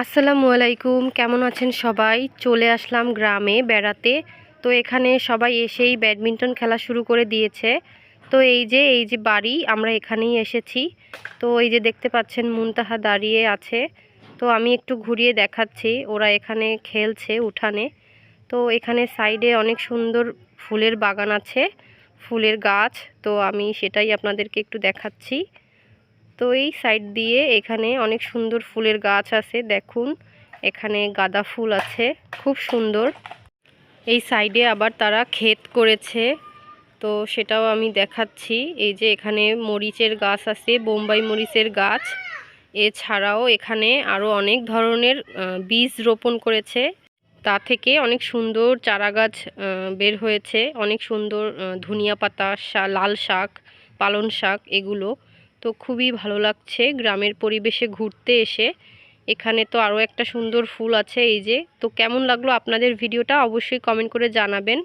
আসসালামু আলাইকুম, কেমন আছেন সবাই? চলে আসলাম গ্রামে বেড়াতে। তো এখানে সবাই এসেই ব্যাডমিন্টন খেলা শুরু করে দিয়েছে। তো এই যে বাড়ি, আমরা এখানেই এসেছি। তো এই যে দেখতে পাচ্ছেন মুনতাহা দাঁড়িয়ে আছে। তো আমি একটু ঘুরিয়ে দেখাচ্ছি, ওরা এখানে খেলছে উঠানে। তো এখানে সাইডে অনেক সুন্দর ফুলের বাগান আছে, ফুলের গাছ। তো আমি সেটাই আপনাদেরকে একটু দেখাচ্ছি। তো এই সাইড দিয়ে এখানে অনেক সুন্দর ফুলের গাছ আছে, দেখুন এখানে গাঁদা ফুল আছে, খুব সুন্দর। এই সাইডে আবার তারা ক্ষেত করেছে, তো সেটাও আমি দেখাচ্ছি। এই যে এখানে মরিচের গাছ আছে, বোম্বাই মরিচের গাছ। এছাড়াও এখানে আরও অনেক ধরনের বীজ রোপণ করেছে, তা থেকে অনেক সুন্দর চারা গাছ বের হয়েছে। অনেক সুন্দর ধনিয়া পাতা, লাল শাক, পালং শাক, এগুলো তো খুবই ভালো লাগছে গ্রামের পরিবেশে ঘুরতে এসে। এখানে তো আরও একটা সুন্দর ফুল আছে এই যে। তো কেমন লাগলো আপনাদের ভিডিওটা অবশ্যই কমেন্ট করে জানাবেন।